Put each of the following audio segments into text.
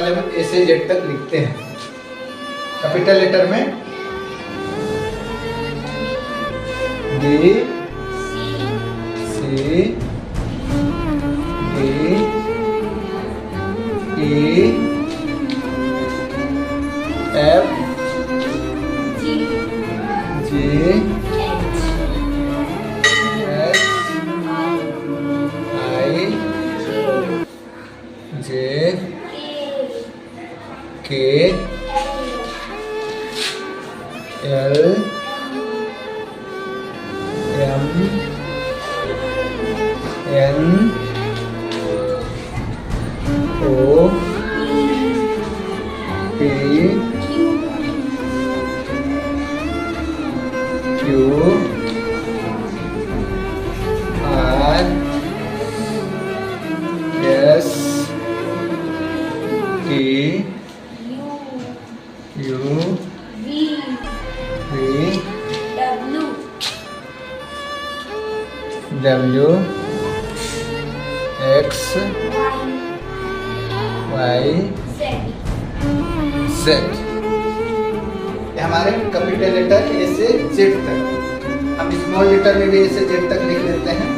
वाले में ए से जेड तक लिखते हैं। कैपिटल लेटर में B C D E F G H I J K L M N O P Q R S T U V W X Y Z. ये हमारे capital letter ए से जेड तक। हम small letter में भी ए से Z तक लिख लेते हैं।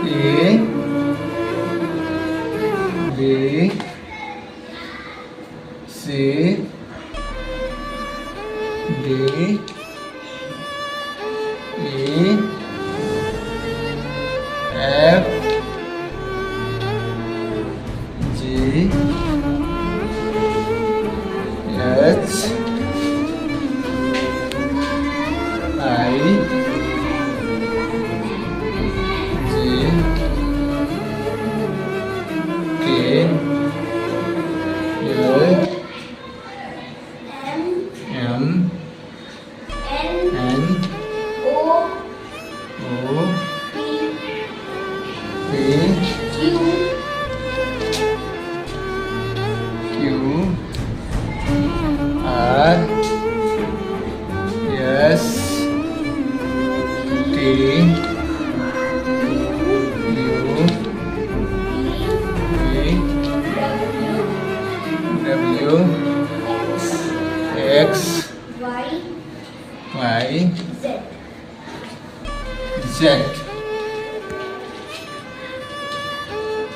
A B C D E F G H I J K L M N O P Q R S T U V W X Y Z.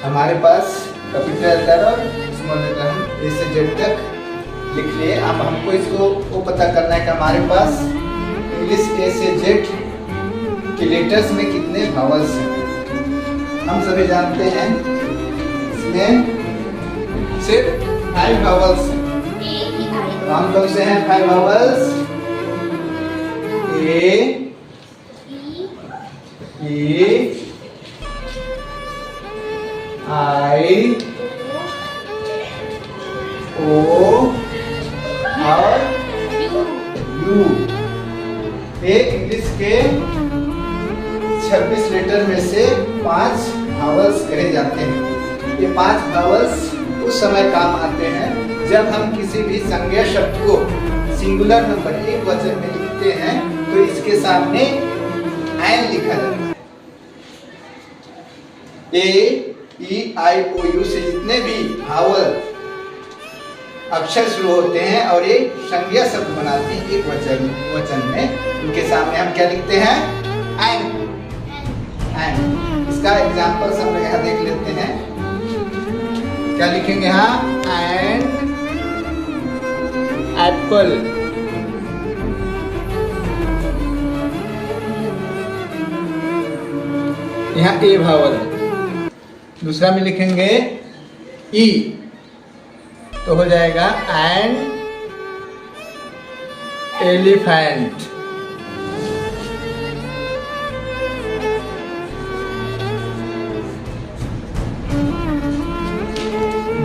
हमारे पास कैपिटल लेटर और स्मॉल लेटर हम A से Z तक लिख लिए। अब हमको इसको वो पता करना है कि हमारे पास इंग्लिश ए से जेड के लेटर्स में कितने वावल्स हैं। हम सभी जानते हैं इसमें सिर्फ 5 वावल्स हैं। तो हम कौन से हैं 5 वावल्स? ए ई आई ओ और यू। ये इंग्लिश के 26 लेटर में से 5 वावल्स कहे जाते हैं। ये 5 वावल्स उस समय काम आते हैं जब हम किसी भी संज्ञा शब्द को सिंगुलर नंबर एक वचन में लिखते हैं तो इसके सामने एन लिखा जाता है। ए ई आई ओ यू से जितने भी वावल अक्षर शुरू होते हैं और ये संज्ञा शब्द बनाते हैं एक वचन में, उनके सामने हम क्या लिखते हैं? एन। एन। इसका एग्जांपल हम यहाँ देख लेते हैं। क्या लिखेंगे यहाँ? An apple. यहाँ ए वावल। दूसरा में लिखेंगे ई तो हो जाएगा एन एलिफेंट।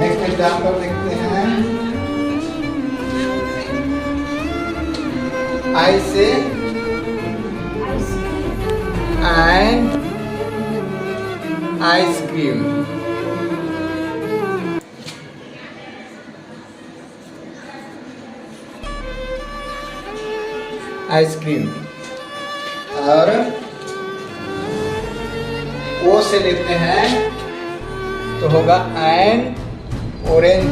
नेक्स्ट एग्जांपल देखते हैं। आई से एंड आइसक्रीम। आइसक्रीम। और ओ से लेते हैं तो होगा एन ऑरेंज।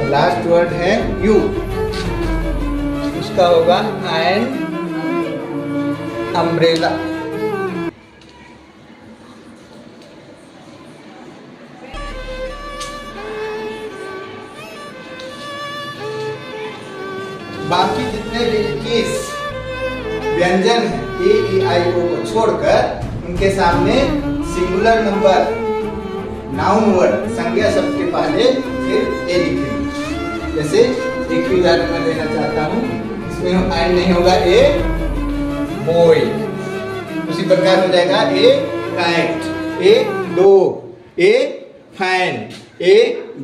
लास्ट वर्ड है यू, उसका होगा एन अम्ब्रेला। बाकी जितने भी 21 व्यंजन हैं ए ई आई ओ को छोड़कर उनके सामने सिंगुलर नंबर नाउन वर्ड संज्ञा शब्द के पहले फिर ए लिखेंगे। जैसे एक ही उदाहरण मैं देना चाहता हूँ, इसमें एन नहीं होगा, ए बॉय। उसी प्रकार हो जाएगा a kite, a dog, a fan, a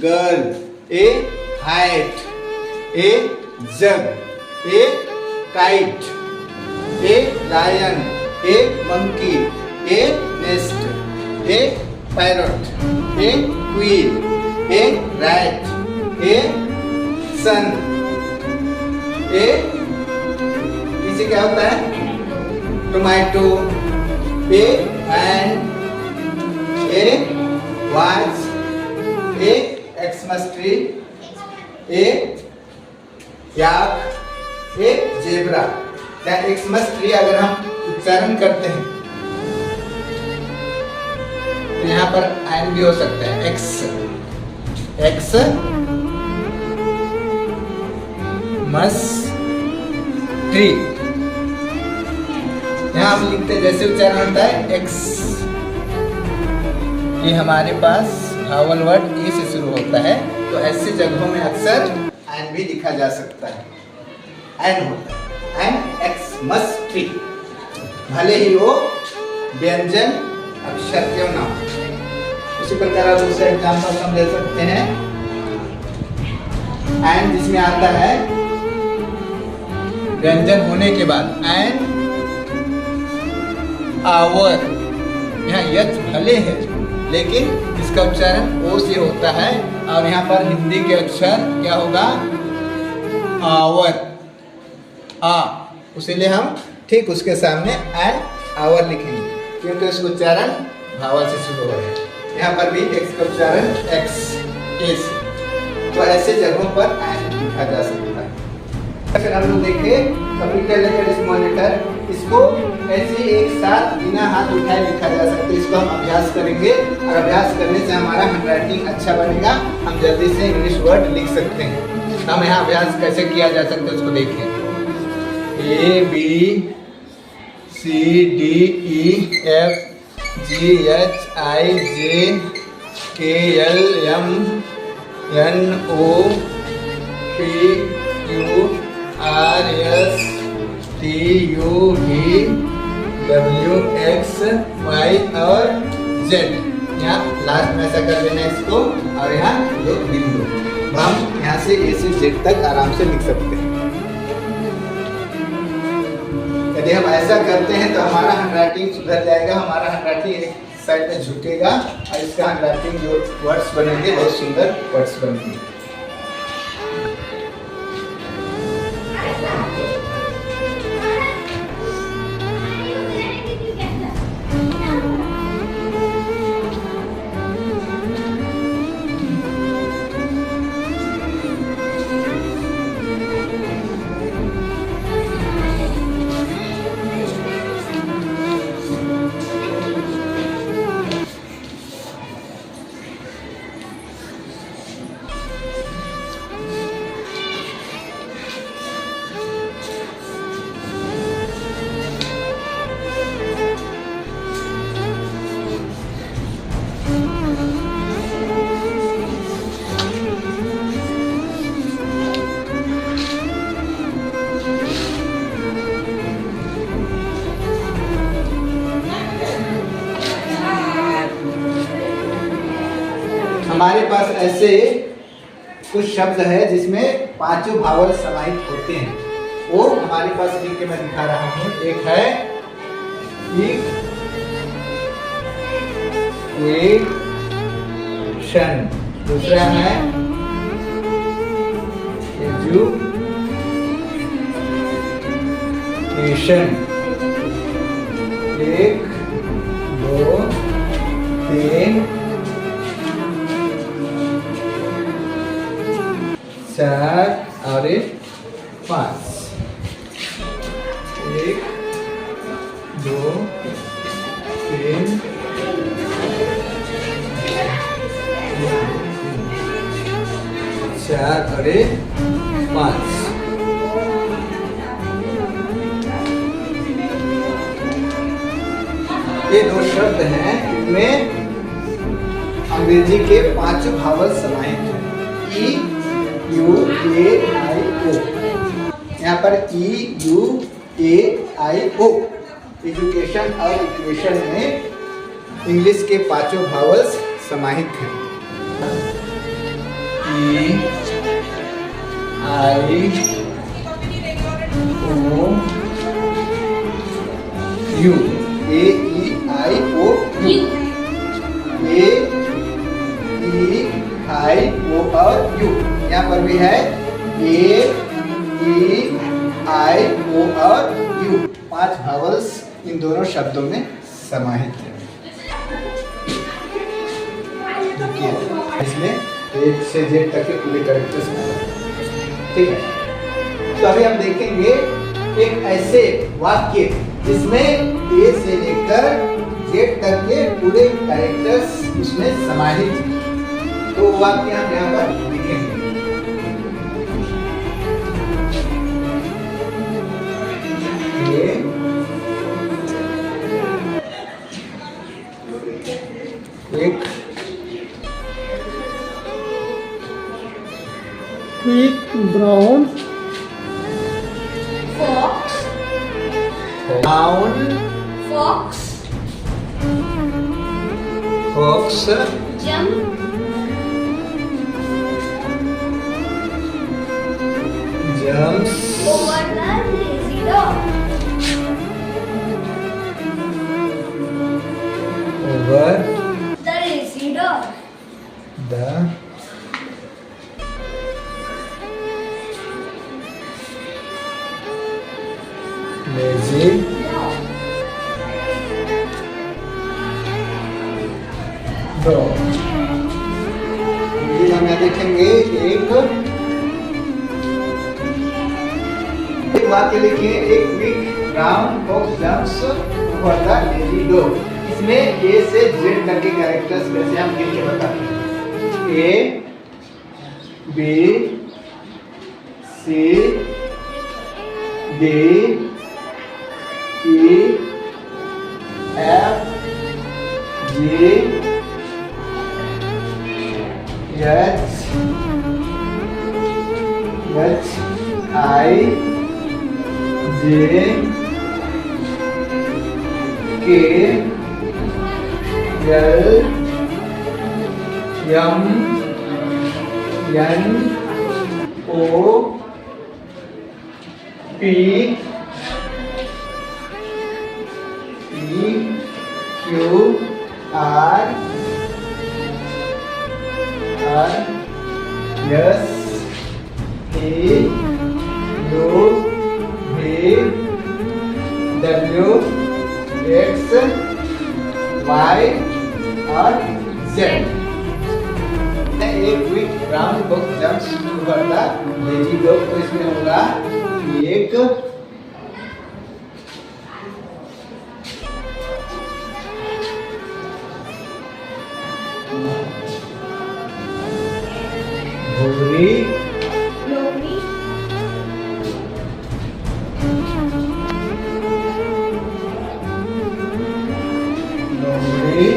girl, a height, a jug, a kite, a lion, a monkey, a nest, a parrot, a queen, a rat, a sun, a इसे क्या होता है tomato, a end, a watch, a Xmas tree, a yak, a zebra. या Xmas tree अगर हम उच्चारण करते हैं तो यहाँ पर एन भी हो सकता है, एक्स एक्स मस ट्री। यहाँ हम लिखते हैं जैसे उच्चारण होता है एक्स, ये हमारे पास भावल वर्ड ए से शुरू होता है, तो ऐसे जगहों में अक्सर एन भी लिखा जा सकता है, एन होता है, एन एक्स मस ट्री, भले ही वो व्यंजन अक्षर क्यों ना हो। उसी प्रकार दूसरा एग्जाम्पल हम ले सकते हैं, एन जिसमें आता है व्यंजन होने के बाद एन आवर। यहाँ यच भले है लेकिन इसका उच्चारण ओ से होता है, और यहाँ पर हिंदी के अक्षर क्या होगा आवर, आ, उसीलिए हम ठीक उसके सामने एन आवर लिखेंगे क्योंकि उसका उच्चारण भावल से शुरू हो रहा है। यहाँ पर भी एक्स का उच्चारण एक्स ए से, तो ऐसे जगहों पर एन लिखा जा सकता है। फिर हम लोग देखें कैपिटल लेटर स्मॉल लेटर, इसको ऐसे एक साथ बिना हाथ उठाए लिखा जा सकता है। इसको हम अभ्यास करेंगे और अभ्यास करने से हमारा हैंडराइटिंग अच्छा बनेगा, हम जल्दी से इंग्लिश वर्ड लिख सकते हैं। हम यहाँ अभ्यास कैसे किया जा सकता है उसको देखें। A B C D E F G H I J K L M N O P Q R S T U V W X Y और जेड। यहाँ लास्ट में ऐसा कर देना इसको, और यहाँ दो बिंदु, हम यहाँ से ए से जेड तक आराम से लिख सकते हैं। यदि हम ऐसा करते हैं तो हमारा हैंडराइटिंग सुधर जाएगा, हमारा हैंडराइटिंग एक साइड में झुकेगा और इसका हैंडराइटिंग जो वर्ड्स बनेंगे बहुत सुंदर वर्ड्स बनेंगे। हमारे पास ऐसे कुछ शब्द है जिसमें पांचों भावल समाहित होते हैं, वो हमारे पास लिख के मैं दिखा रहा हूँ। एक है इक्वेशन, दूसरा है एजुकेशन, एजुकेशन 1 2 3 4 और 5 1 2 3 4 और 5 ये दो शब्द हैं, इनमें अंग्रेजी के 5 भावल समाहित हैं। ई यू ए आई ओ। यहाँ पर E U A I O education और इक्वेशन में इंग्लिश के 5 भावल्स समाहित हैं। ई आई ओ U A E I O U A ई आई ओ और यू। यहाँ पर भी है ए ई आई ओ और यू। 5 भावल्स इन दोनों शब्दों में समाहित है। देखिए इसमें 1 से Z तक के पूरे कैरेक्टर्स हैं। ठीक है, तो अभी हम देखेंगे एक ऐसे वाक्य जिसमें A से लेकर Z तक के पूरे कैरेक्टर्स उसमें समाहित हैं। तो वाक्य हम यहाँ पर लिखेंगे। एक quick brown fox, brown fox, fox jump, jumps over the lazy dog, over the lazy dog, the lazy dog, dog। ये हम यहाँ देखेंगे एक वाक्य लिखिए। एक quick brown fox jumps over the lazy dog. इसमें ए से जेड तक के कैरेक्टर्स वैसे हम गिन के बताते हैं। A B C D E F G H I J K L M N O P Q R S T U V W X Y और जेड। एक quick brown fox jumps over the lazy dog. तो इसमें होगा एक भूरी लोरी, लोमड़ी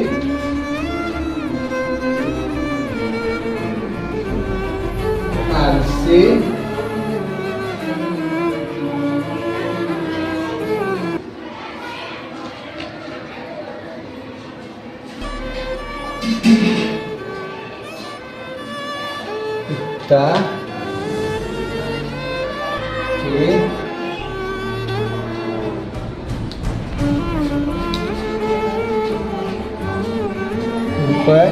आलसी कुत्ता के ऊपर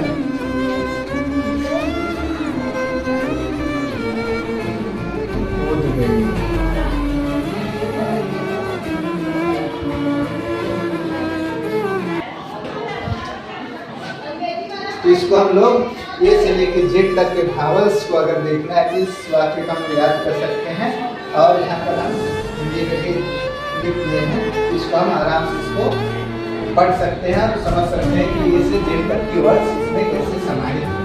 कूद गई। तो इसको हम लोग ए से लेके जेड तक के भावल्स को अगर देखना है तो इस वाक्य को हम याद कर सकते हैं और यहाँ पर हम हिंदी में भी लिख दिए हैं, तो इसको हम आराम से इसको पढ़ सकते हैं और समझ सकते हैं कि ए से जेड तक की वर्ड्स इसमें कैसे समाहित हैं।